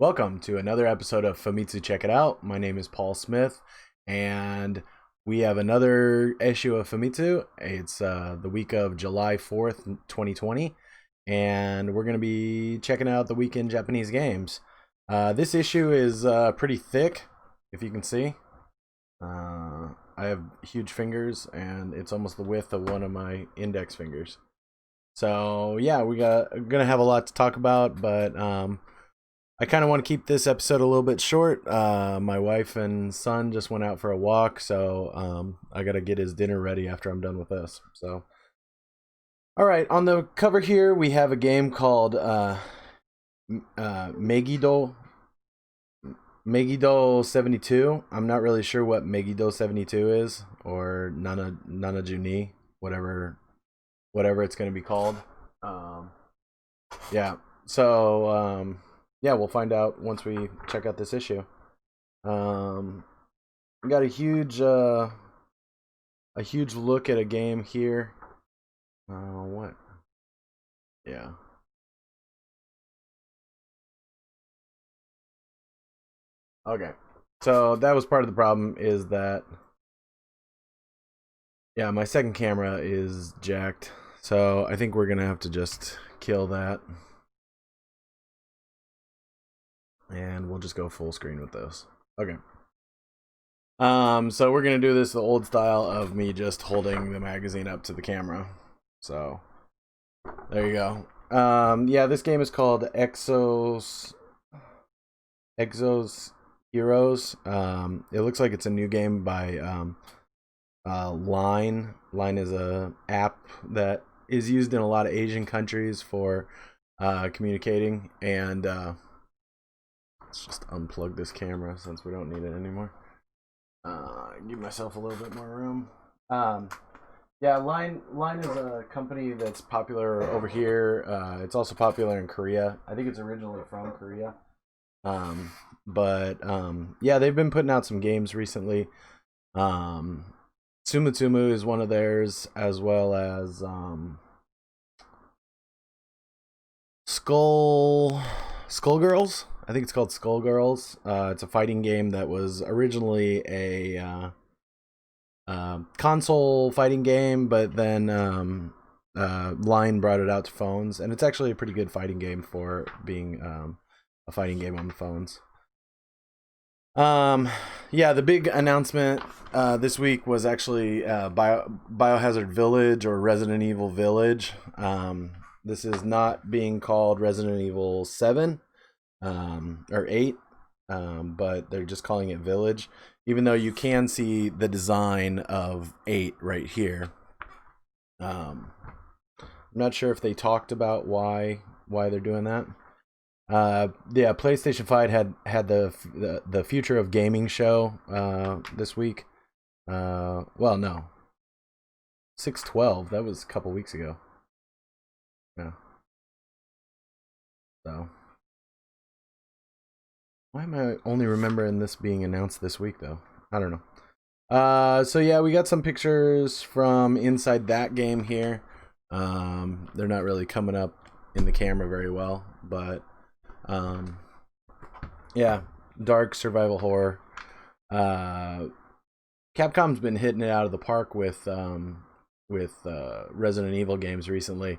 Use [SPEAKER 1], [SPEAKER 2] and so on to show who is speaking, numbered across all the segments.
[SPEAKER 1] Welcome to another episode of Famitsu Check It Out. My name is Paul Smith, and we have another issue of Famitsu. It's the week of July 4th, 2020, and we're going to be checking out the weekend Japanese games. This issue is pretty thick, if you can see. I have huge fingers, and it's almost the width of one of my index fingers. So, yeah, we're going to have a lot to talk about, but I kind of want to keep this episode a little bit short. My wife and son just went out for a walk, so I got to get his dinner ready after I'm done with this. So, all right, on the cover here, we have a game called Megido 72. I'm not really sure what Megido 72 is, or Nanajuni, whatever it's going to be called. Yeah, so yeah, we'll find out once we check out this issue. We got a huge look at a game here. What? Yeah. Okay. So that was part of the problem, is that yeah, my second camera is jacked. So I think we're gonna have to just kill that. And we'll just go full screen with this. Okay. So we're gonna do this the old style of me just holding the magazine up to the camera. So there you go. Yeah, this game is called Exos Heroes. It looks like it's a new game by Line. Line is a app that is used in a lot of Asian countries for communicating, and let's just unplug this camera since we don't need it anymore. Give myself a little bit more room. Yeah, Line is a company that's popular over here. It's also popular in Korea. I think it's originally from Korea. But yeah, they've been putting out some games recently. Tsumutsumu is one of theirs, as well as Skullgirls. I think it's called Skullgirls. It's a fighting game that was originally a console fighting game, but then Line brought it out to phones, and it's actually a pretty good fighting game for being a fighting game on the phones. Yeah, the big announcement this week was actually Biohazard Village, or Resident Evil Village. This is not being called Resident Evil 7 or 8, but they're just calling it Village, even though you can see the design of 8 right here. I'm not sure if they talked about why they're doing that. Yeah, PlayStation 5 had the Future of Gaming show this week. Well, no, 6/12. That was a couple weeks ago. Yeah. So why am I only remembering this being announced this week, though? I don't know. So yeah, we got some pictures from inside that game here. They're not really coming up in the camera very well, but yeah, dark survival horror. Capcom's been hitting it out of the park with Resident Evil games recently.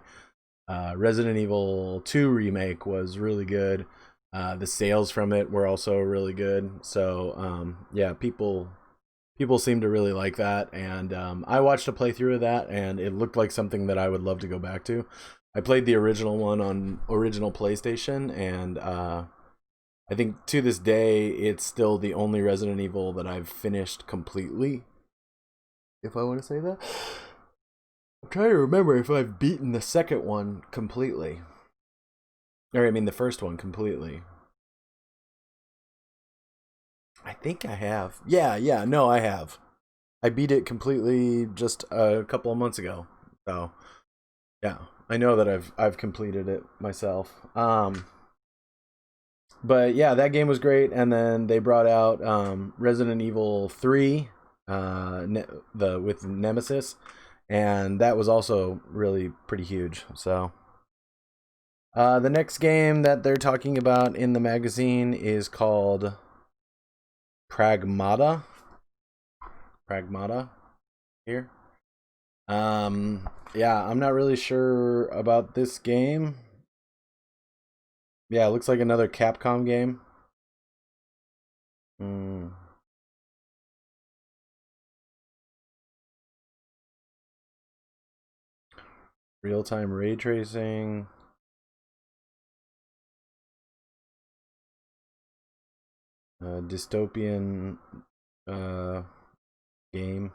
[SPEAKER 1] Resident Evil 2 remake was really good. The sales from it were also really good. So yeah, people seem to really like that, and I watched a playthrough of that, and it looked like something that I would love to go back to. I played the original one on original PlayStation, and I think to this day it's still the only Resident Evil that I've finished completely, if I want to say that. I'm trying to remember if I've beaten the second one completely. Or I mean the first one completely. I think I have. Yeah, no, I have. I beat it completely just a couple of months ago. So, yeah, I know that I've completed it myself. But yeah, that game was great, and then they brought out Resident Evil 3 with Nemesis, and that was also really pretty huge. So The next game that they're talking about in the magazine is called Pragmata. Pragmata here. Yeah, I'm not really sure about this game. Yeah, it looks like another Capcom game. Real-time ray tracing. Dystopian game.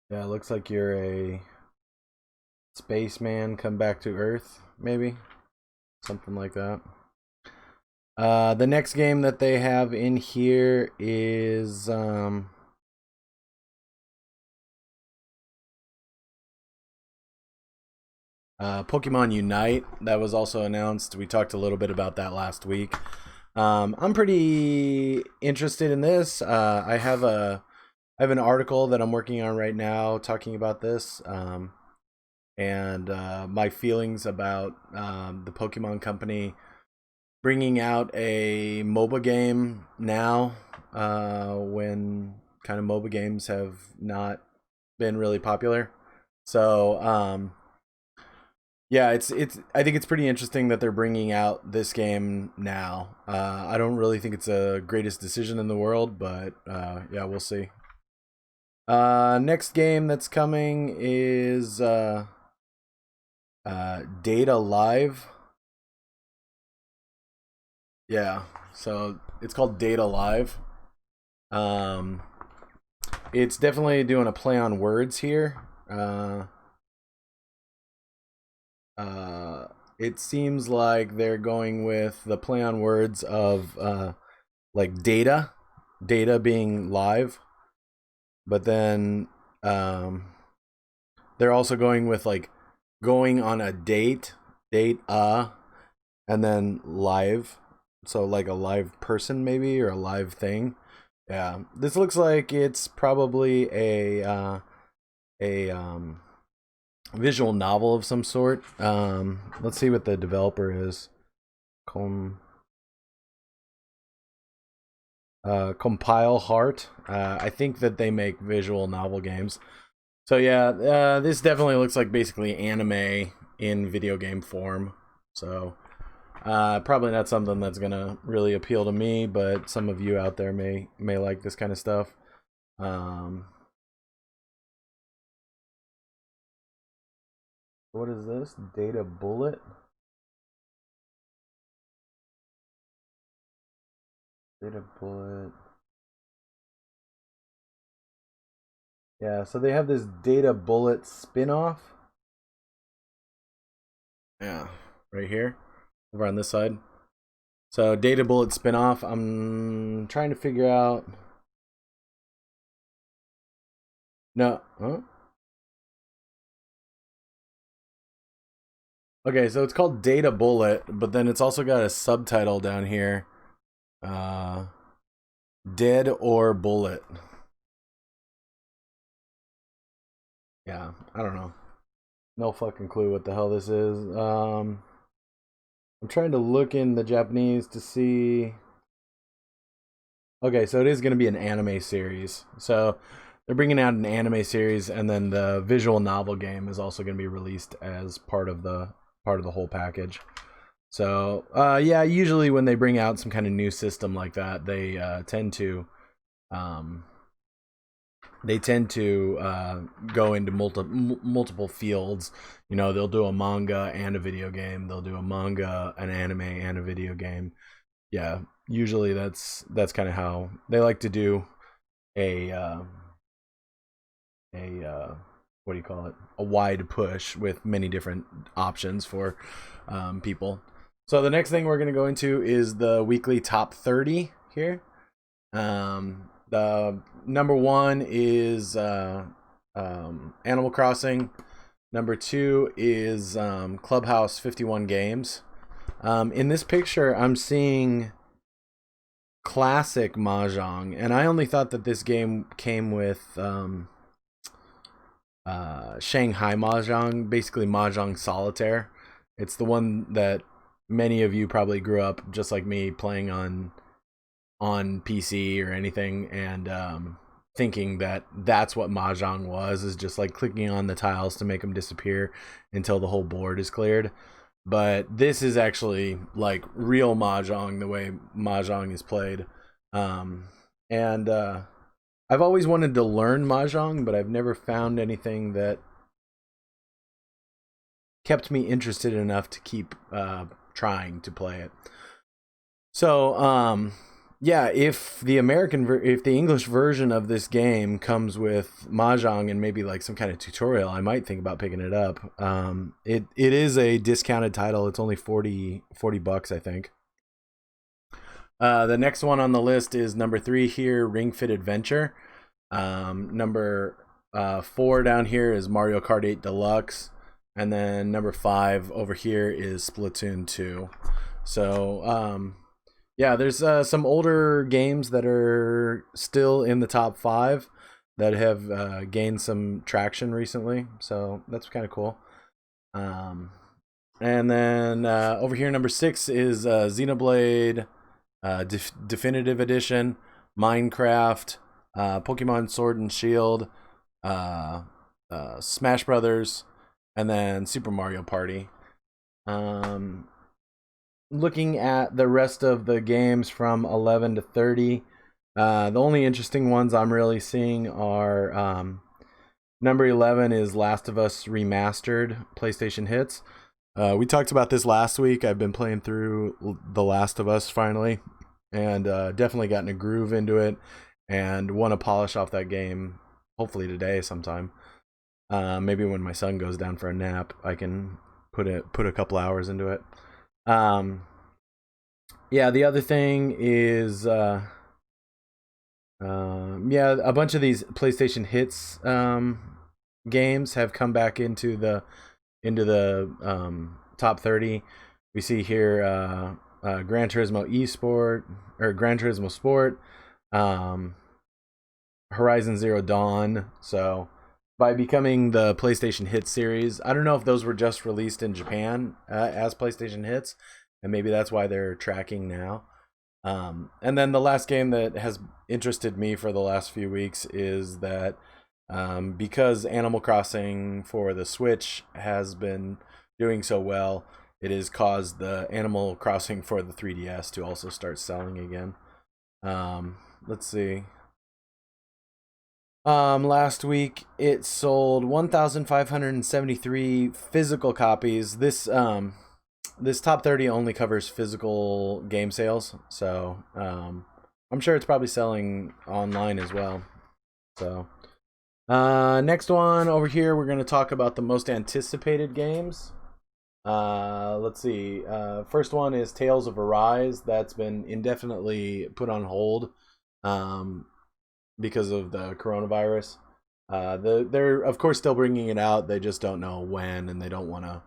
[SPEAKER 1] Yeah, it looks like you're a spaceman come back to Earth, maybe. Something like that. The next game that they have in here is Pokemon Unite. That was also announced. We talked a little bit about that last week. I'm pretty interested in this. I have an article that I'm working on right now talking about this, and my feelings about the Pokemon Company bringing out a MOBA game now, when kind of MOBA games have not been really popular. So yeah, it's I think it's pretty interesting that they're bringing out this game now. I don't really think it's the greatest decision in the world, but yeah, we'll see. Next game that's coming is Data Live. Yeah, so it's called Data Live. Um, it's definitely doing a play on words here. It seems like they're going with the play on words of like data being live, but then they're also going with like going on a date and then live, so like a live person maybe, or a live thing. Yeah, this looks like it's probably a visual novel of some sort. Let's see what the developer is. Compile Heart. I think that they make visual novel games. So yeah, this definitely looks like basically anime in video game form. So probably not something that's gonna really appeal to me, but some of you out there may like this kind of stuff. What is this? Data Bullet? Data Bullet. Yeah, so they have this Data Bullet spin-off. Yeah, right here. Over on this side. So Data Bullet spin-off. I'm trying to figure out. No. Huh? Okay, so it's called Data Bullet, but then it's also got a subtitle down here. Uh Dead or Bullet. Yeah, I don't know. No fucking clue what the hell this is. I'm trying to look in the Japanese to see. Okay, so it is going to be an anime series. So they're bringing out an anime series, and then the visual novel game is also going to be released as part of the whole package. So yeah, usually when they bring out some kind of new system like that, um, they tend to go into multiple fields. You know, they'll do a manga and a video game. They'll do a manga, an anime, and a video game. Yeah, usually that's kind of how they like to do a what do you call it? A wide push with many different options for people. So the next thing we're going to go into is the weekly top 30 here. The number one is Animal Crossing. Number two is Clubhouse 51 Games. In this picture, I'm seeing classic Mahjong, and I only thought that this game came with Shanghai Mahjong, basically Mahjong Solitaire. It's the one that many of you probably grew up just like me playing on PC or anything, and thinking that that's what Mahjong was, is just like clicking on the tiles to make them disappear until the whole board is cleared. But this is actually like real Mahjong, the way Mahjong is played. And I've always wanted to learn Mahjong, but I've never found anything that kept me interested enough to keep trying to play it. So, yeah, if the if the English version of this game comes with Mahjong and maybe like some kind of tutorial, I might think about picking it up. It is a discounted title. It's only 40 bucks, I think. The next one on the list is number 3 here, Ring Fit Adventure. Number 4 down here is Mario Kart 8 Deluxe. And then number 5 over here is Splatoon 2. So, yeah, there's some older games that are still in the top 5 that have gained some traction recently. So that's kind of cool. And then over here, number 6 is Xenoblade Definitive Edition, Minecraft, Pokemon Sword and Shield, Smash Brothers, and then Super Mario Party. Looking at the rest of the games from 11 to 30, the only interesting ones I'm really seeing are number 11 is Last of Us Remastered PlayStation Hits. We talked about this last week. I've been playing through The Last of Us finally, and definitely gotten a groove into it, and want to polish off that game hopefully today sometime. Maybe when my son goes down for a nap, I can put a couple hours into it. Yeah, the other thing is yeah, a bunch of these PlayStation Hits games have come back into the top 30. We see here Gran Turismo Esport, or Gran Turismo Sport, Horizon Zero Dawn. So by becoming the PlayStation Hits series, I don't know if those were just released in Japan as PlayStation Hits, and maybe that's why they're tracking now. And then the last game that has interested me for the last few weeks is that because Animal Crossing for the Switch has been doing so well, it has caused the Animal Crossing for the 3DS to also start selling again. Let's see. Last week it sold 1,573 physical copies. This top 30 only covers physical game sales, so I'm sure it's probably selling online as well. So next one over here, we're going to talk about the most anticipated games. Let's see. First one is Tales of Arise. That's been indefinitely put on hold because of the coronavirus. They're of course still bringing it out. They just don't know when, and they don't want to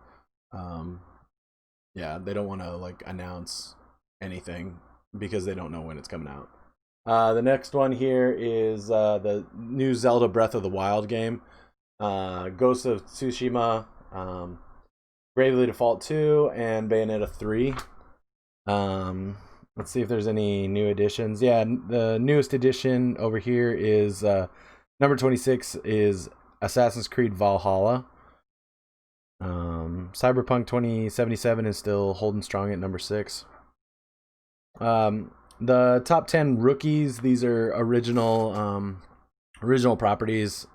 [SPEAKER 1] they don't want to like announce anything because they don't know when it's coming out. The next one here is the new Zelda Breath of the Wild game, Ghost of Tsushima, Bravely Default 2, and Bayonetta 3. Let's see if there's any new additions. Yeah, the newest addition over here is number 26 is Assassin's Creed Valhalla. Cyberpunk 2077 is still holding strong at number 6. The top 10 rookies, these are original properties.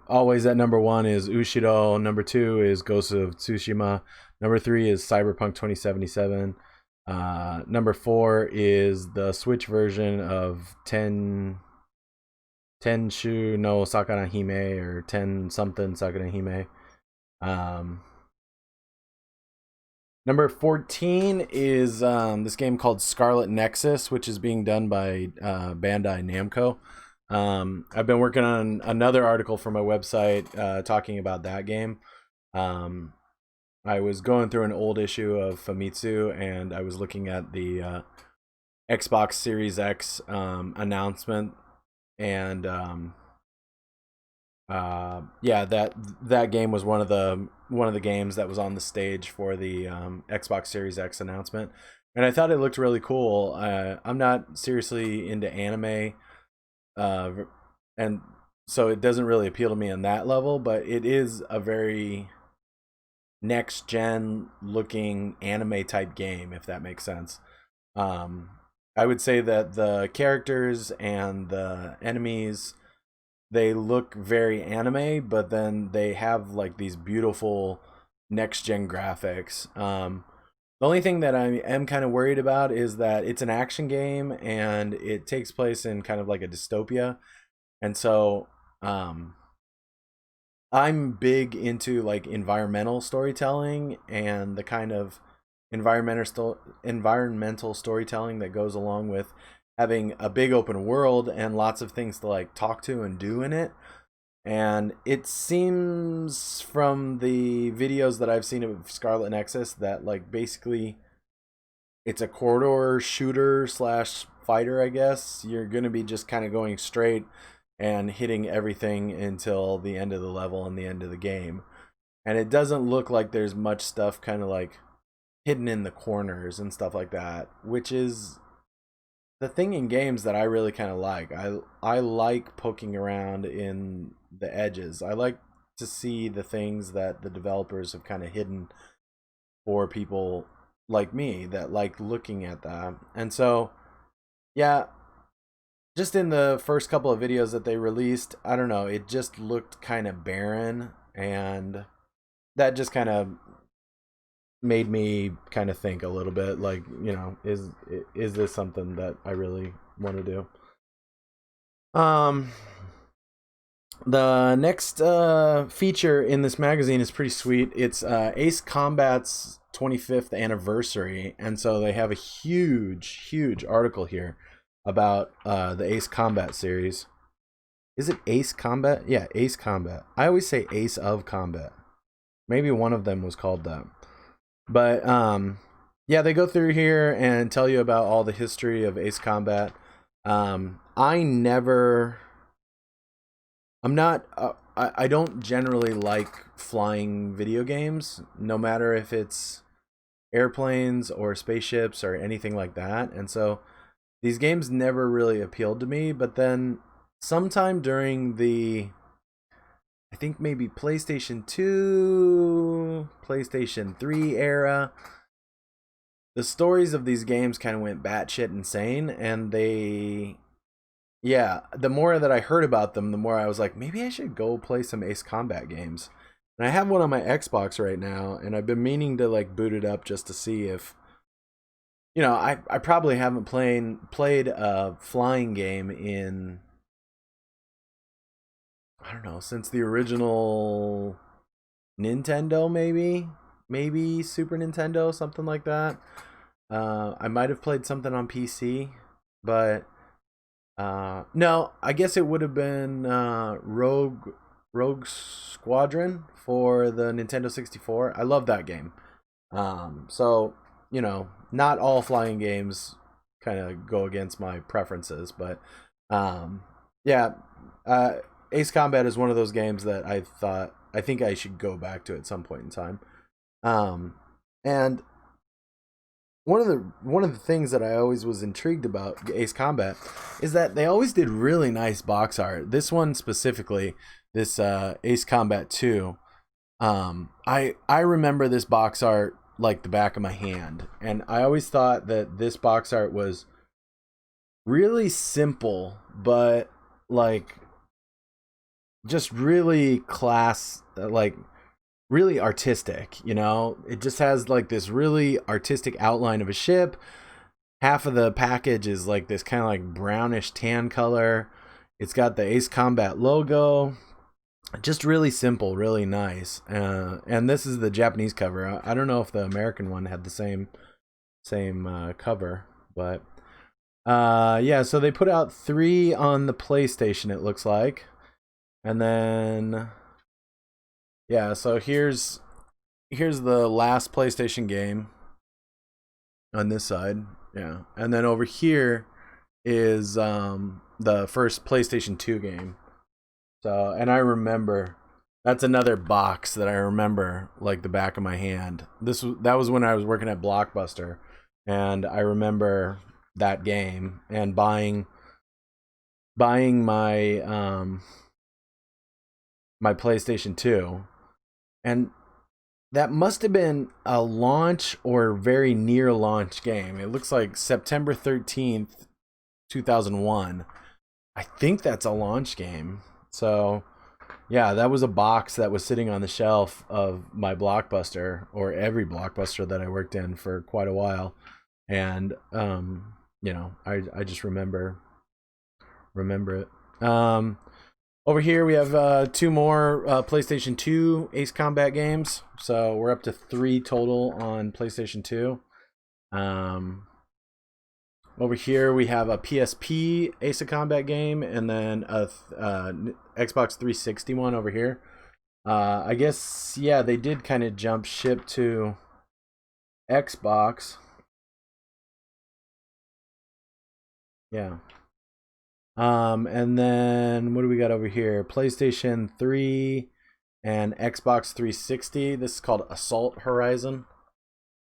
[SPEAKER 1] Always at number 1 is Ushiro. Number 2 is Ghost of Tsushima. Number 3 is Cyberpunk 2077. Number 4 is the Switch version of Tenshu no Sakana Hime, or Ten something Sakana Hime. Number 14 is this game called Scarlet Nexus, which is being done by Bandai Namco. I've been working on another article for my website talking about that game. I was going through an old issue of Famitsu, and I was looking at the Xbox Series X announcement, and Yeah, that game was one of the games that was on the stage for the Xbox Series X announcement, and I thought it looked really cool. I'm not seriously into anime, uh, and so it doesn't really appeal to me on that level. But it is a very next gen looking anime type game, if that makes sense. Um, I would say that the characters and the enemies, they look very anime, but then they have like these beautiful next gen graphics. The only thing that I am kind of worried about is that it's an action game and it takes place in kind of like a dystopia, and so um, I'm big into like environmental storytelling and the kind of environmental storytelling that goes along with having a big open world and lots of things to like talk to and do in it. And it seems from the videos that I've seen of Scarlet Nexus that like basically it's a corridor shooter slash fighter, I guess. You're gonna be just kind of going straight and hitting everything until the end of the level and the end of the game. And it doesn't look like there's much stuff kind of like hidden in the corners and stuff like that, which is the thing in games that I really kind of like. I like poking around in the edges. I like to see the things that the developers have kind of hidden for people like me that like looking at that. And so, yeah, just in the first couple of videos that they released, I don't know, it just looked kind of barren, and that just kind of made me kind of think a little bit like, is this something that I really want to do? Um the next feature in this magazine is pretty sweet. It's Ace Combat's 25th anniversary, and so they have a huge article here about the Ace Combat series. Is it Ace Combat? Yeah, Ace Combat. I always say Ace of Combat. Maybe one of them was called that. But yeah, they go through here and tell you about all the history of Ace Combat. I never I'm not. I don't generally like flying video games, no matter if it's airplanes or spaceships or anything like that. And so these games never really appealed to me. But then sometime during the, I think maybe PlayStation 2, PlayStation 3 era, the stories of these games kind of went batshit insane, and yeah, the more that I heard about them, the more I was like, maybe I should go play some Ace Combat games. And I have one on my Xbox right now, and I've been meaning to like boot it up just to see if, I probably haven't played a flying game in, I don't know, since the original Nintendo, maybe Super Nintendo, something like that. I might have played something on PC, but no, I guess it would have been Rogue Squadron for the Nintendo 64. I love that game. So not all flying games kind of go against my preferences, but um, yeah, uh, Ace Combat is one of those games that I think I should go back to at some point in time. Um, and one of the things that I always was intrigued about Ace Combat is that they always did really nice box art. This one specifically, this Ace Combat 2, I remember this box art like the back of my hand, and I always thought that this box art was really simple, but like just really like really artistic. It just has like this really artistic outline of a ship. Half of the package is like this kind of like brownish tan color. It's got the Ace Combat logo. Just really simple, really nice. And this is the Japanese cover. I don't know if the American one had the same cover, but yeah. So they put out 3 on the PlayStation, it looks like, and then yeah. So here's the last PlayStation game on this side. Yeah. And then over here is the first PlayStation 2 game. So, and I remember that's another box that I remember like the back of my hand. That was when I was working at Blockbuster, and I remember that game and buying my PlayStation 2, and that must have been a launch or very near launch game. It looks like September 13th, 2001. I think that's a launch game. So, yeah, that was a box that was sitting on the shelf of my Blockbuster, or every Blockbuster that I worked in for quite a while. And I just remember it. Over here we have two more PlayStation 2 Ace Combat games. So we're up to 3 total on PlayStation 2. Over here we have a PSP Ace of Combat game, and then a Xbox 360 one over here. I guess, yeah, they did kind of jump ship to Xbox. Yeah. And then what do we got over here? PlayStation 3 and Xbox 360. This is called Assault Horizon.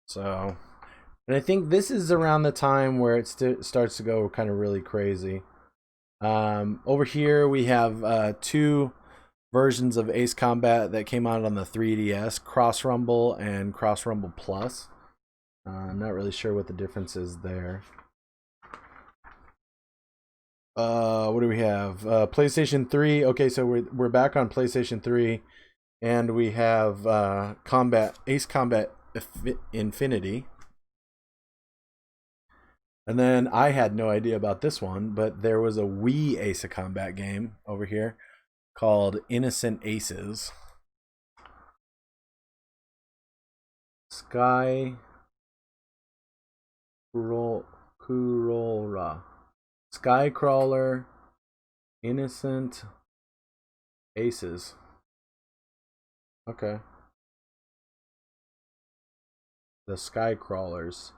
[SPEAKER 1] So, and I think this is around the time where it starts to go kind of really crazy. Over here we have 2 versions of Ace Combat that came out on the 3DS, Cross Rumble and Cross Rumble Plus. I'm not really sure what the difference is there. What do we have? PlayStation 3. Okay, so we're back on PlayStation 3, and we have Ace Combat Infinity. And then I had no idea about this one, but there was a Wii Ace of Combat game over here called Innocent Aces. Sky Kurora. Skycrawler, Innocent Aces. Okay. The Skycrawlers.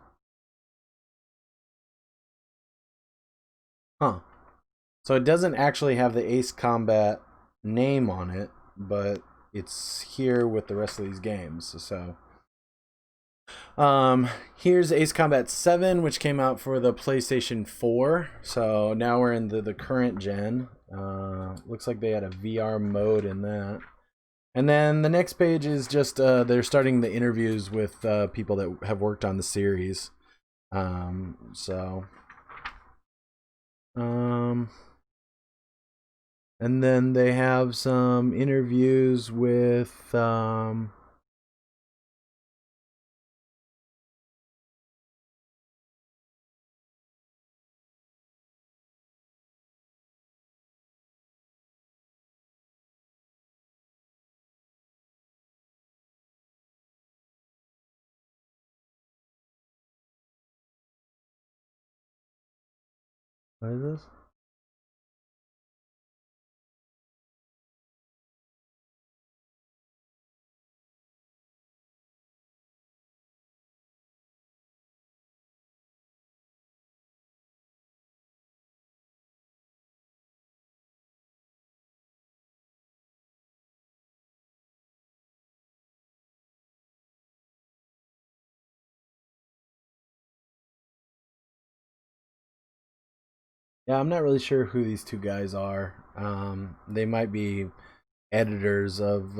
[SPEAKER 1] Huh. So it doesn't actually have the Ace Combat name on it, but it's here with the rest of these games. So here's Ace Combat 7, which came out for the PlayStation 4. So now we're in the current gen. Looks like they had a VR mode in that. And then the next page is just they're starting the interviews with people that have worked on the series. And then they have some interviews with what is this? Yeah, I'm not really sure who these two guys are. They might be editors of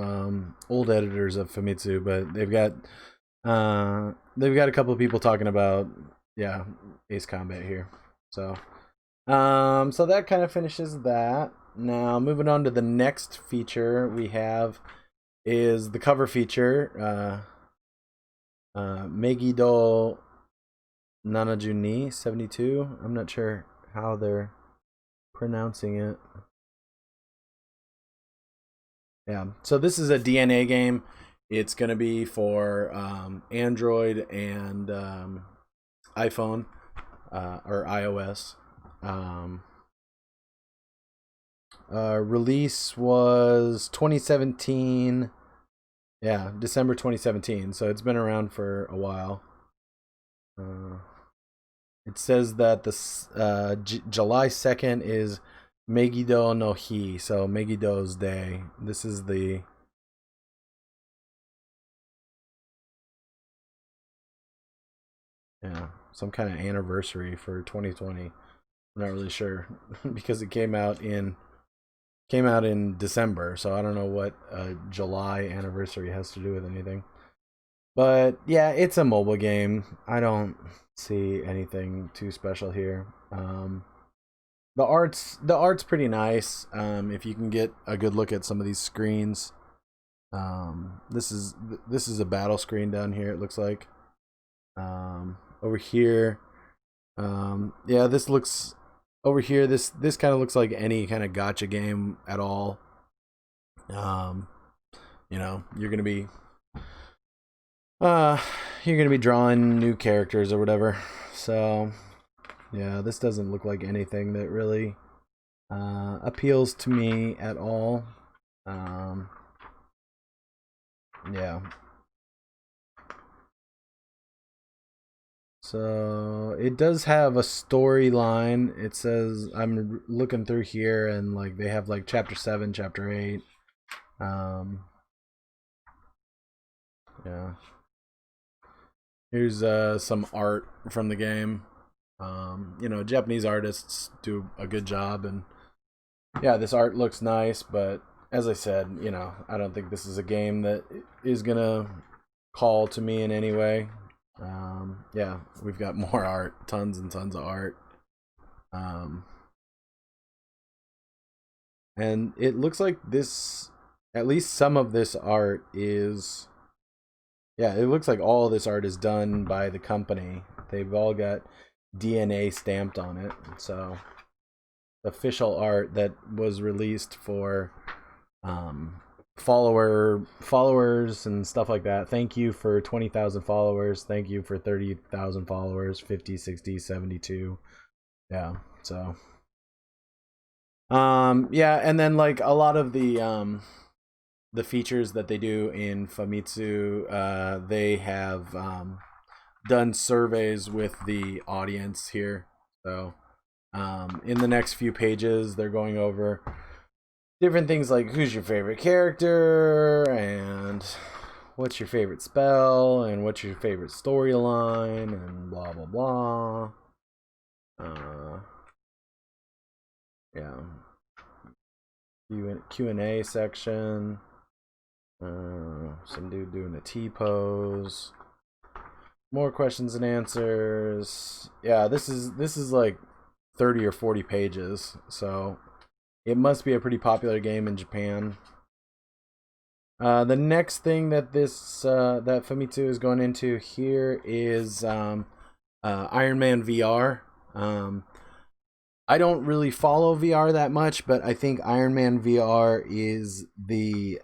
[SPEAKER 1] old editors of Famitsu, but they've got a couple of people talking about, yeah, Ace Combat here. So so that kind of finishes that. Now moving on to the next feature we have is the cover feature. Megido Nanajuni 72. I'm not sure how they're pronouncing it. Yeah, so this is a DNA game. It's going to be for Android and iPhone or iOS. Release was 2017. Yeah, December 2017. So it's been around for a while. It says that the July 2nd is Megido no Hi, so Megido's Day. This is the some kind of anniversary for 2020. I'm not really sure because it came out in December, so I don't know what July anniversary has to do with anything. But yeah, it's a mobile game. I don't see anything too special here. The art's pretty nice. If you can get a good look at some of these screens, this is a battle screen down here. It looks like over here. Yeah, this looks over here. This kind of looks like any kind of gotcha game at all. Um, you're gonna be uh you're gonna be drawing new characters or whatever. So yeah, this doesn't look like anything that really appeals to me at all. Um, yeah. So it does have a storyline. It says I'm looking through here and like they have like chapter 7, chapter 8. Um, yeah. Here's some art from the game. Japanese artists do a good job, and yeah, this art looks nice, but as I said, I don't think this is a game that is gonna call to me in any way. Yeah, we've got more art, tons and tons of art. Um, and it looks like at least some of this art is, yeah, it looks like all of this art is done by the company. They've all got DNA stamped on it. So official art that was released for followers and stuff like that. Thank you for 20,000 followers. Thank you for 30,000 followers. 50, 60, 72. Yeah. So yeah, and then like a lot of the features that they do in Famitsu, they have done surveys with the audience here. So in the next few pages, they're going over different things like who's your favorite character and what's your favorite spell and what's your favorite storyline and blah blah blah. Yeah, Q&A section. Some dude doing a T pose. More questions and answers. Yeah, this is like 30 or 40 pages, so it must be a pretty popular game in Japan. The next thing that that Famitsu is going into here is Iron Man VR. I don't really follow VR that much, but I think Iron Man VR is the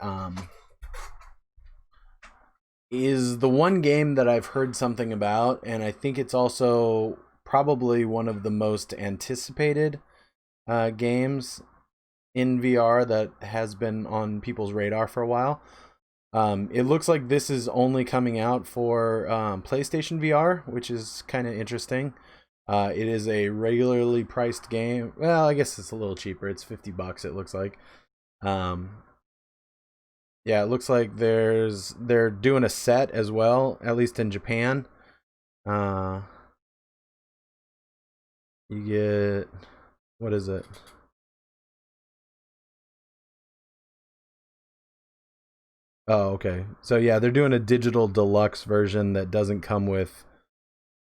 [SPEAKER 1] one game that I've heard something about, and I think it's also probably one of the most anticipated games in VR that has been on people's radar for a while. It looks like this is only coming out for PlayStation VR, which is kind of interesting. It is a regularly priced game. Well, I guess it's a little cheaper. It's $50. It looks like. Yeah, it looks like they're doing a set as well, at least in Japan. You get, what is it? Oh, okay. So yeah, they're doing a digital deluxe version that doesn't come with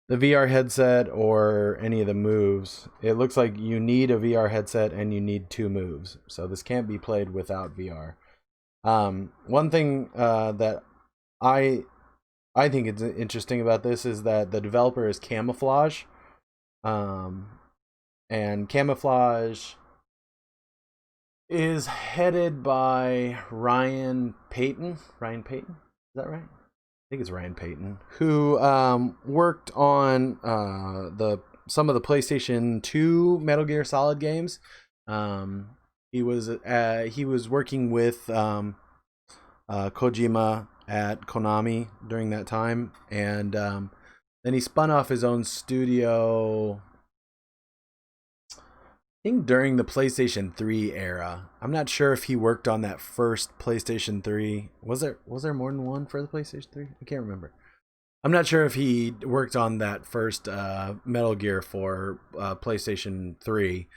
[SPEAKER 1] the VR headset or any of the moves. It looks like you need a VR headset and you need 2 moves. So this can't be played without VR. One thing that I I think it's interesting about this is that the developer is Camouflage, um, and Camouflage is headed by Ryan Payton. Ryan Payton, is that right? I think it's Ryan Payton, who worked on the some of the PlayStation 2 Metal Gear Solid games. Um, he was working with Kojima at Konami during that time, and then he spun off his own studio. think during the PlayStation 3 era. I'm not sure if he worked on that first PlayStation 3. Was there more than one for the PlayStation 3? I can't remember. I'm not sure if he worked on that first Metal Gear for PlayStation 3,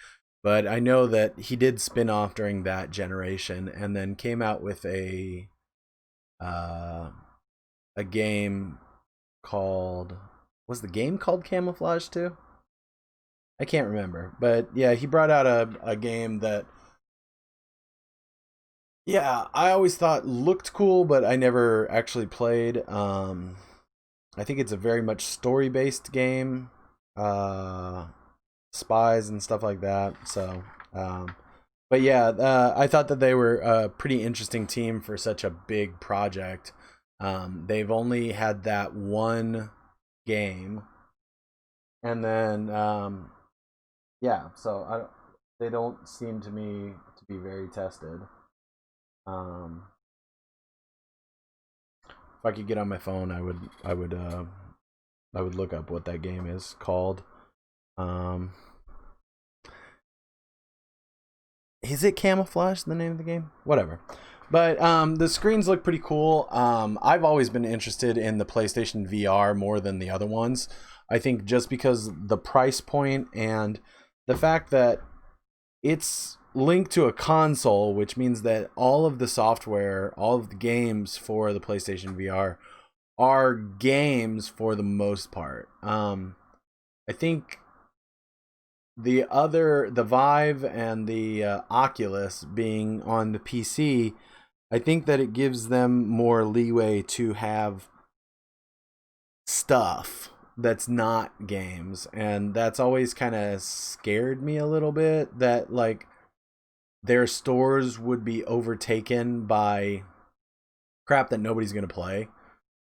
[SPEAKER 1] but I know that he did spin off during that generation and then came out with uh, a game called, was the game called Camouflage too? I can't remember, but yeah, he brought out a game that, yeah, I always thought looked cool, but I never actually played. I think it's a very much story based game, uh, spies and stuff like that. So, but yeah, I thought that they were a pretty interesting team for such a big project. They've only had that one game, and then yeah, so they don't seem to me to be very tested. Um, if I could get on my phone, I would look up what that game is called. Um, is it Camouflage the name of the game? Whatever. But the screens look pretty cool. I've always been interested in the PlayStation VR more than the other ones. I think just because the price point and the fact that it's linked to a console, which means that all of the software, all of the games for the PlayStation VR are games for the most part. I think the Vive and the Oculus being on the PC, I think that it gives them more leeway to have stuff that's not games, and that's always kind of scared me a little bit, that like their stores would be overtaken by crap that nobody's going to play.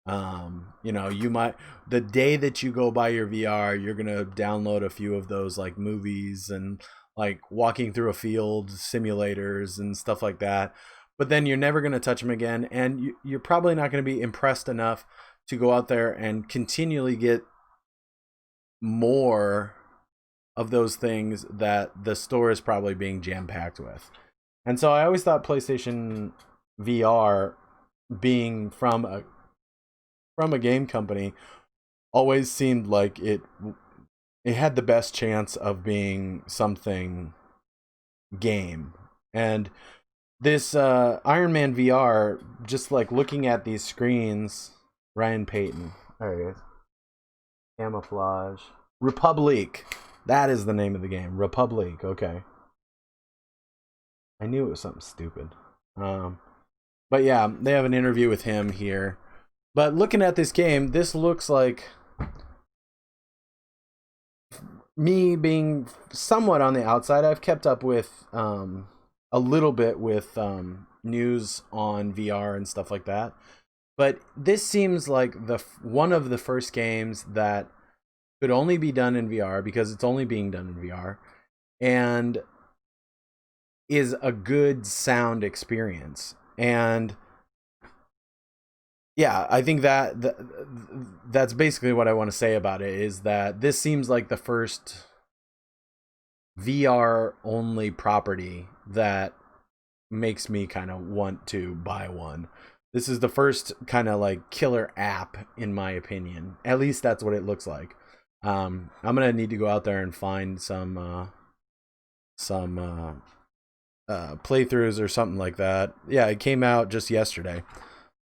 [SPEAKER 1] You might, the day that you go buy your VR, you're going to download a few of those like movies and like walking through a field simulators and stuff like that, but then you're never going to touch them again, and you're probably not going to be impressed enough to go out there and continually get more of those things that the store is probably being jam packed with. And so I always thought PlayStation VR, being from a game company, always seemed like it had the best chance of being something game. And this Iron Man VR, just like looking at these screens, Ryan Payton, there he is. Camouflage. Republic. That is the name of the game. Republic. Okay. I knew it was something stupid. But yeah, they have an interview with him here. But looking at this game, this looks like, me being somewhat on the outside, I've kept up with a little bit with news on VR and stuff like that. But this seems like the one of the first games that could only be done in VR, because it's only being done in VR, and is a good sound experience. And yeah, I think that's basically what I want to say about it, is that this seems like the first VR only property that makes me kind of want to buy one. This is the first kind of like killer app, in my opinion. At least that's what it looks like. I'm gonna need to go out there and find some playthroughs or something like that. Yeah, it came out just yesterday.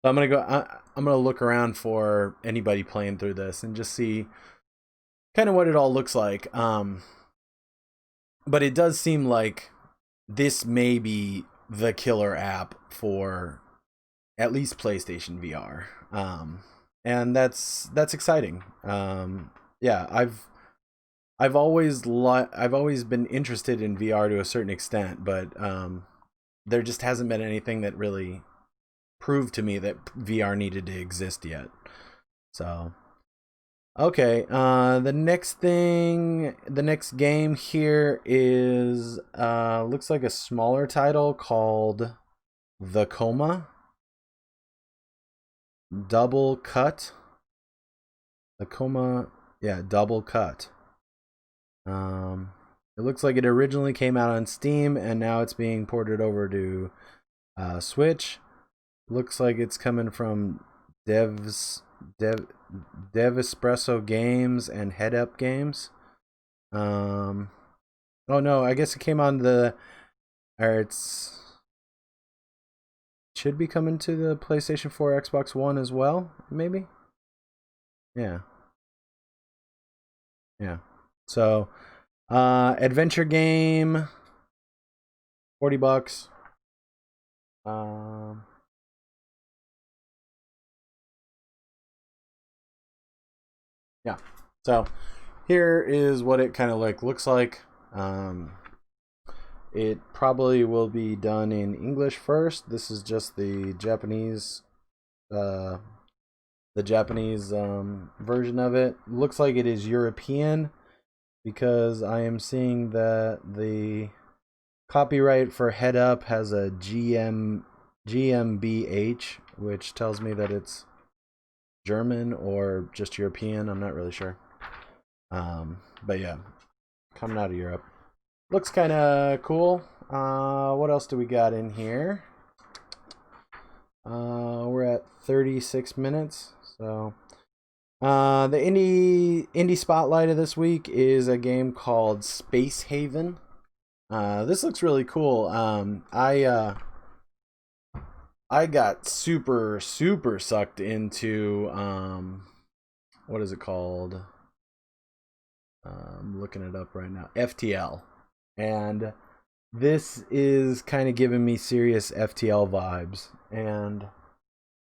[SPEAKER 1] So I'm gonna look around for anybody playing through this and just see kind of what it all looks like. But it does seem like this may be the killer app for at least PlayStation VR. And that's exciting. Yeah, I've always been interested in VR to a certain extent, but there just hasn't been anything that really proved to me that VR needed to exist yet. So, okay, the next game here is looks like a smaller title called The Coma Double Cut. The Coma, yeah, Double Cut. It looks like it originally came out on Steam and now it's being ported over to Switch. Looks like it's coming from Dev Espresso Games and Head Up Games. Oh no, I guess it came on the, or it's should be coming to the PlayStation 4, Xbox One as well, maybe. Yeah. Yeah. So, adventure game, $40. Um, yeah. So, here is what it kind of looks like. It probably will be done in English first. This is just the Japanese, uh, version of it. Looks like it is European because I am seeing that the copyright for Head Up has a GmbH, which tells me that it's German or just European. I'm not really sure. But yeah, coming out of Europe. Looks kind of cool. What else do we got in here? We're at 36 minutes. So, the indie spotlight of this week is a game called Space Haven. This looks really cool. I got super sucked into what is it called? I'm looking it up right now. FTL. And this is kind of giving me serious FTL vibes. And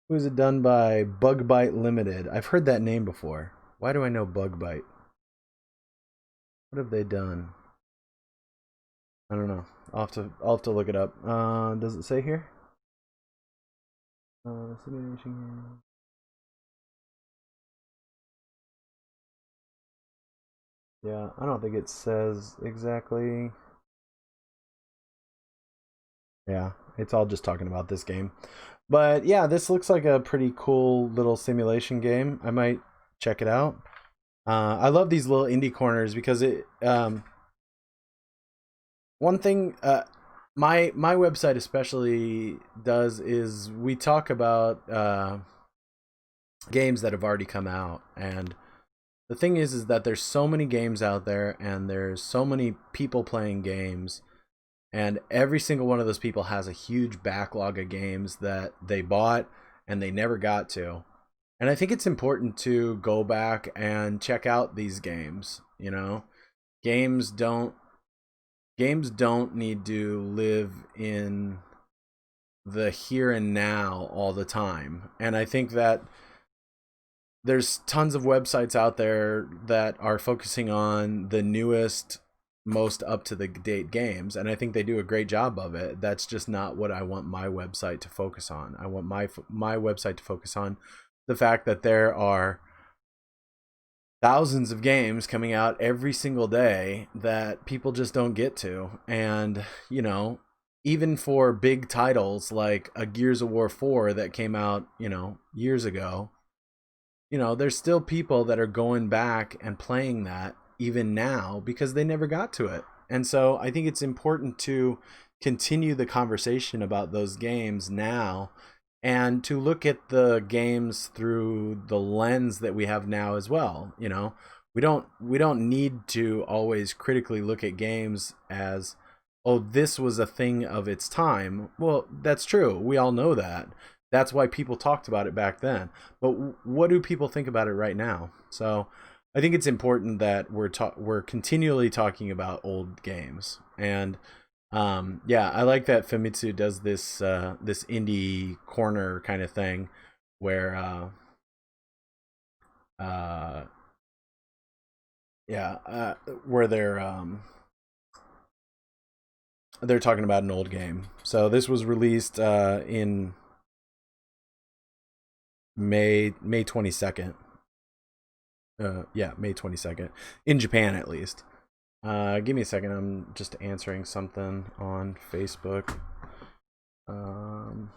[SPEAKER 1] who is it done by? Bug Bite Limited. I've heard that name before. Why do I know Bug Bite? What have they done? I don't know. I'll have to look it up. Does it say here? Simulation game. Yeah, I don't think it says exactly. Yeah, it's all just talking about this game. But yeah, this looks like a pretty cool little simulation game. I might check it out. I love these little indie corners because it one thing my website especially does is we talk about games that have already come out, and the thing is that there's so many games out there and there's so many people playing games, and every single one of those people has a huge backlog of games that they bought and they never got to. And I think it's important to go back and check out these games, you know. Games don't games don't need to live in the here and now all the time. And I think that there's tons of websites out there that are focusing on the newest, most up to the date games, and I think they do a great job of it. That's just not what I want my website to focus on. I want my website to focus on the fact that there are thousands of games coming out every single day that people just don't get to. And, you know, even for big titles like a Gears of War 4 that came out, you know, years ago, you know, there's still people that are going back and playing that even now because they never got to it. And so I think it's important to continue the conversation about those games now and to look at the games through the lens that we have now as well. You know, we don't need to always critically look at games as, oh, this was a thing of its time. Well, that's true. We all know that. That's why people talked about it back then. But what do people think about it right now? So I think it's important that we're continually talking about old games. And yeah, I like that Famitsu does this indie corner kind of thing where where they're talking about an old game. So this was released in May 22nd. Yeah, May 22nd in Japan at least. Give me a second. I'm just answering something on Facebook. My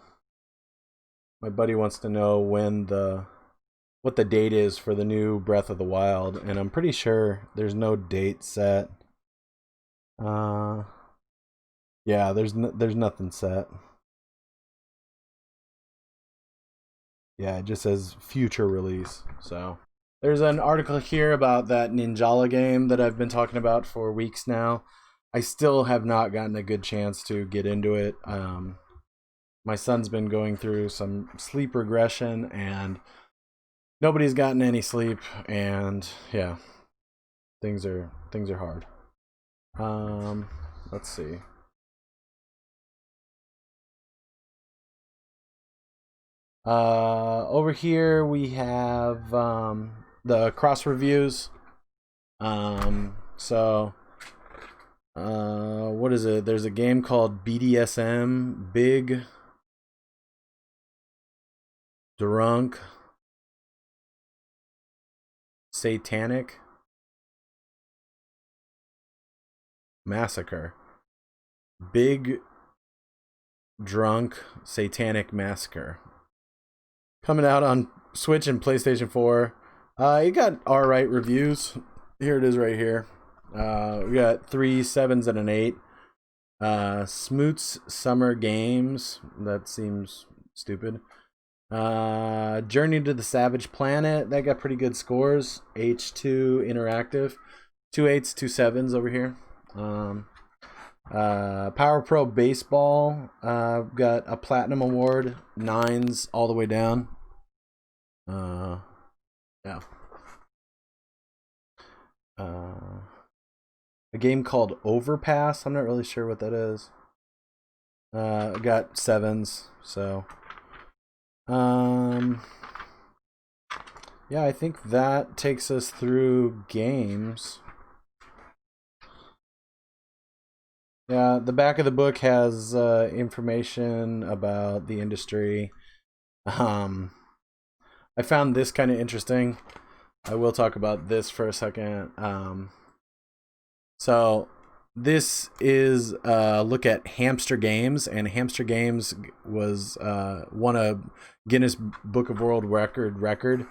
[SPEAKER 1] buddy wants to know what the date is for the new Breath of the Wild, and I'm pretty sure there's no date set. Uh, yeah, there's nothing set. Yeah, it just says future release. So there's an article here about that Ninjala game that I've been talking about for weeks now. I still have not gotten a good chance to get into it. My son's been going through some sleep regression, and nobody's gotten any sleep, and yeah, things are hard. Um, let's see. Over here we have the cross reviews. So what is it? There's a game called BDSM, Big Drunk Satanic Massacre. Big Drunk Satanic Massacre. Coming out on Switch and PlayStation 4. It got alright reviews. Here it is right here. We got 3 sevens and an 8. Smoots Summer Games. That seems stupid. Journey to the Savage Planet. That got pretty good scores. H2 Interactive. 2 8s, 2 7s over here. Power Pro Baseball got a Platinum Award. 9s all the way down. Yeah. A game called Overpass. I'm not really sure what that is. Got 7s. So yeah, I think that takes us through games. Yeah, the back of the book has information about the industry. I found this kind of interesting. I will talk about this for a second. So this is a look at Hamster Games, and Hamster Games was won a Guinness Book of World record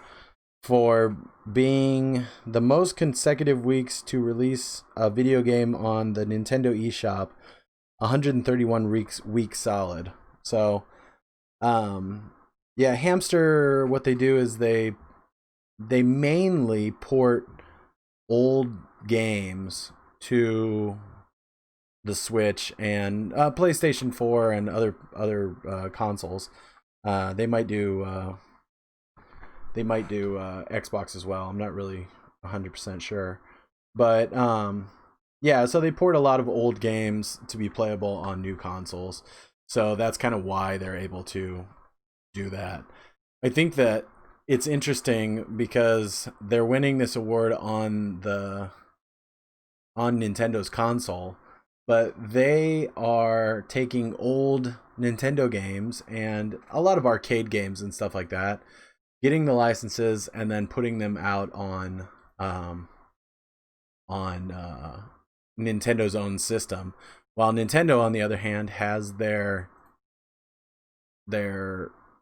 [SPEAKER 1] for being the most consecutive weeks to release a video game on the Nintendo eShop, 131 weeks solid. So, yeah, Hamster, what they do is they mainly port old games to the Switch and PlayStation 4 and other consoles. They might do Xbox as well. I'm not really 100% sure, but yeah. So they port a lot of old games to be playable on new consoles. So that's kind of why they're able to do that. I think that it's interesting because they're winning this award on Nintendo's console, but they are taking old Nintendo games and a lot of arcade games and stuff like that, getting the licenses and then putting them out on Nintendo's own system. While Nintendo, on the other hand, has their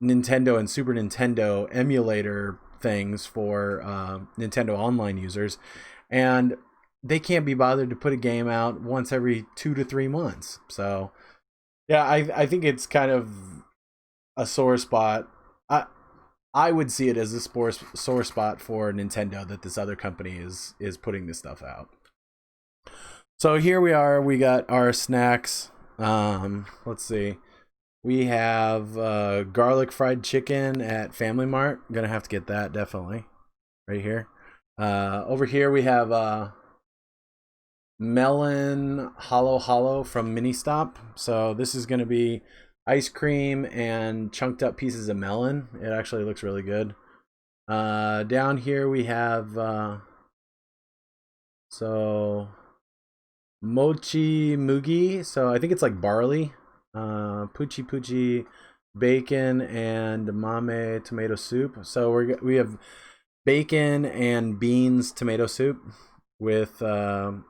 [SPEAKER 1] Nintendo and Super Nintendo emulator things for Nintendo Online users, and they can't be bothered to put a game out once every 2 to 3 months. So yeah, I think it's kind of a sore spot. I would see it as a sore spot for Nintendo that this other company is putting this stuff out. So here we are. We got our snacks. Let's see. We have garlic fried chicken at Family Mart. I'm gonna have to get that definitely right here. Over here we have melon hollow from Mini Stop. So this is gonna be ice cream and chunked up pieces of melon. It actually looks really good. Down here we have so mochi mugi. So I think it's like barley. Puchi puchi bacon and mame tomato soup. So we have bacon and beans tomato soup with some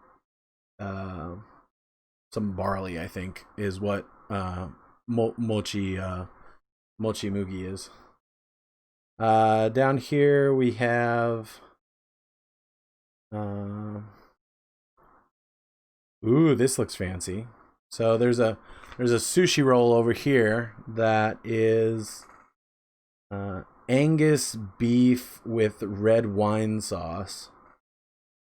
[SPEAKER 1] barley. I think is what mochi mugi is. Down here we have Ooh, this looks fancy. So there's a sushi roll over here that is Angus beef with red wine sauce.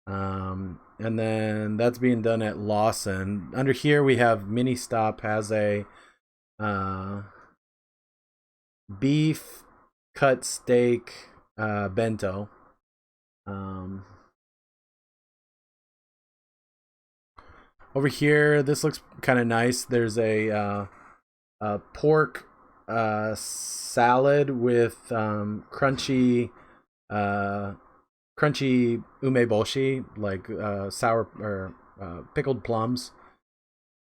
[SPEAKER 1] And then that's being done at Lawson. Under here we have Mini Stop has a uh, beef cut steak bento. Um, Over here, this looks kind of nice. There's a pork salad with uh, crunchy umeboshi, like sour or pickled plums.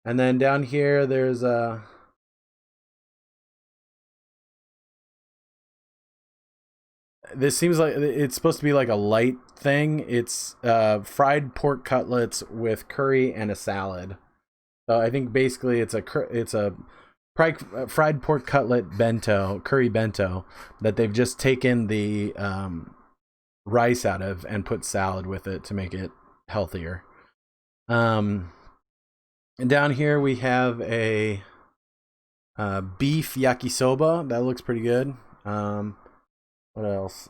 [SPEAKER 1] And then down here, there's a this seems like it's supposed to be like a light thing. It's fried pork cutlets with curry and a salad. So I think basically it's a fried pork cutlet bento, curry bento that they've just taken the rice out of and put salad with it to make it healthier. Um, and down here we have a beef yakisoba that looks pretty good. What else?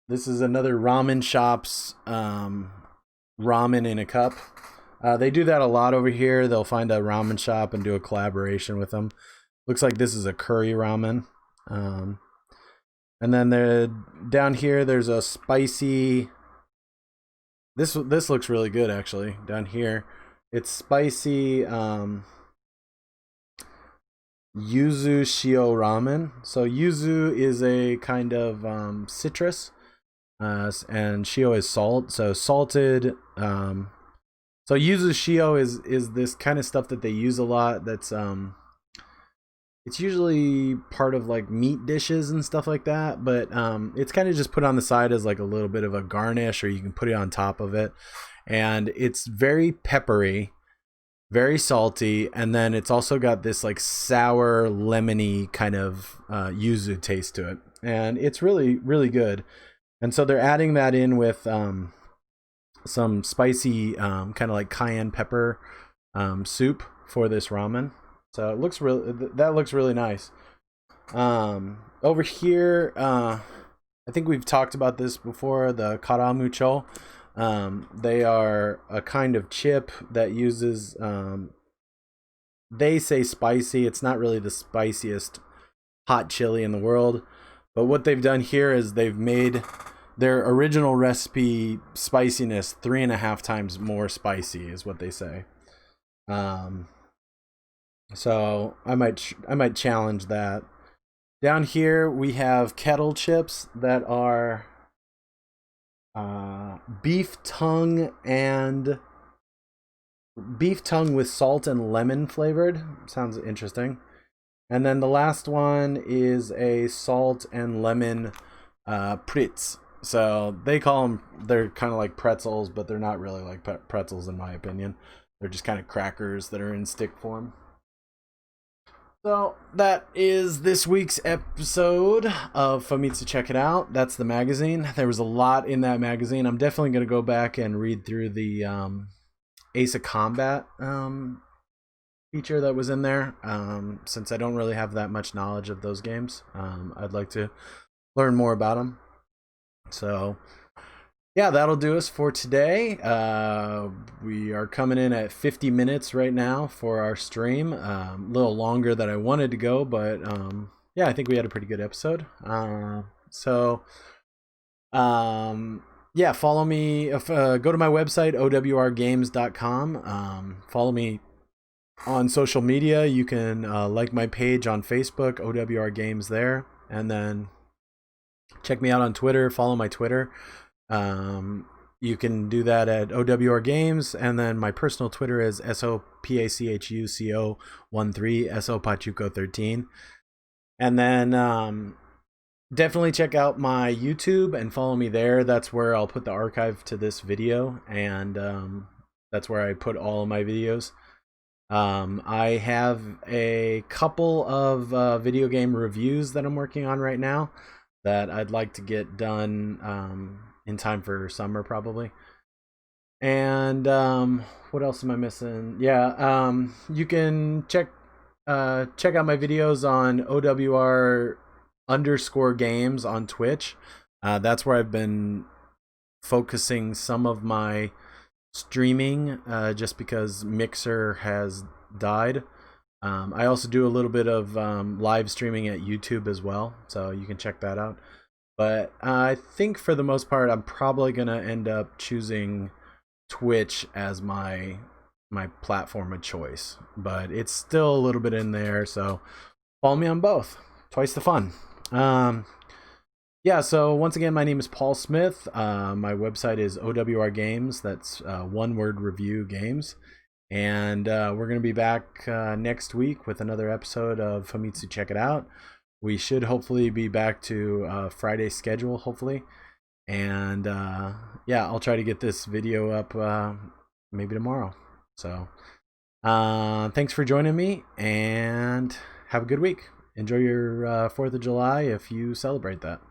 [SPEAKER 1] This is another ramen shop's ramen in a cup. They do that a lot over here. They'll find a ramen shop and do a collaboration with them. Looks like this is a curry ramen. And then down here, there's a spicy. This looks really good actually. Down here, it's spicy yuzu shio ramen. So yuzu is a kind of citrus, and shio is salt. So salted. So yuzu shio is this kind of stuff that they use a lot. That's it's usually part of like meat dishes and stuff like that, but it's kind of just put on the side as like a little bit of a garnish, or you can put it on top of it. And it's very peppery, very salty, and then it's also got this like sour, lemony kind of yuzu taste to it, and it's really, really good. And so they're adding that in with some spicy kind of like cayenne pepper soup for this ramen. So it looks that looks really nice. Over here, I think we've talked about this before. The karamucho. They are a kind of chip that uses. They say spicy. It's not really the spiciest hot chili in the world, but what they've done here is they've made their original recipe spiciness 3.5 times more spicy, is what they say. So I might challenge that. Down here we have kettle chips that are beef tongue with salt and lemon flavored. Sounds interesting. And then the last one is a salt and lemon pritz. So they're kind of like pretzels, but they're not really like pretzels in my opinion. They're just kind of crackers that are in stick form. So that is this week's episode of Famitsu Check It Out. That's the magazine. There was a lot in that magazine. I'm definitely going to go back and read through the Ace of Combat feature that was in there, since I don't really have that much knowledge of those games. I'd like to learn more about them. So yeah, that'll do us for today. We are coming in at 50 minutes right now for our stream. A little longer than I wanted to go, but yeah, I think we had a pretty good episode. Yeah, follow me. Go to my website, owrgames.com. Follow me on social media. You can like my page on Facebook, OWR Games there. And then check me out on Twitter. Follow my Twitter. You can do that at OWR Games, and then my personal Twitter is SOPACHUCO13, SOPachuco13. And then definitely check out my YouTube and follow me there. That's where I'll put the archive to this video, and that's where I put all of my videos. I have a couple of video game reviews that I'm working on right now. that I'd like to get done in time for summer, probably. And what else am I missing? Yeah, you can check out my videos on OWR underscore games on Twitch. That's where I've been focusing some of my streaming, just because Mixer has died. I also do a little bit of live streaming at YouTube as well, so you can check that out. But I think for the most part, I'm probably gonna end up choosing Twitch as my platform of choice. But it's still a little bit in there, so follow me on both. Twice the fun. Yeah, so once again, my name is Paul Smith. My website is OWR Games. That's one word review games. And we're going to be back next week with another episode of Famitsu Check It Out. We should hopefully be back to Friday schedule, hopefully. And yeah, I'll try to get this video up maybe tomorrow. So thanks for joining me, and have a good week. Enjoy your 4th of July if you celebrate that.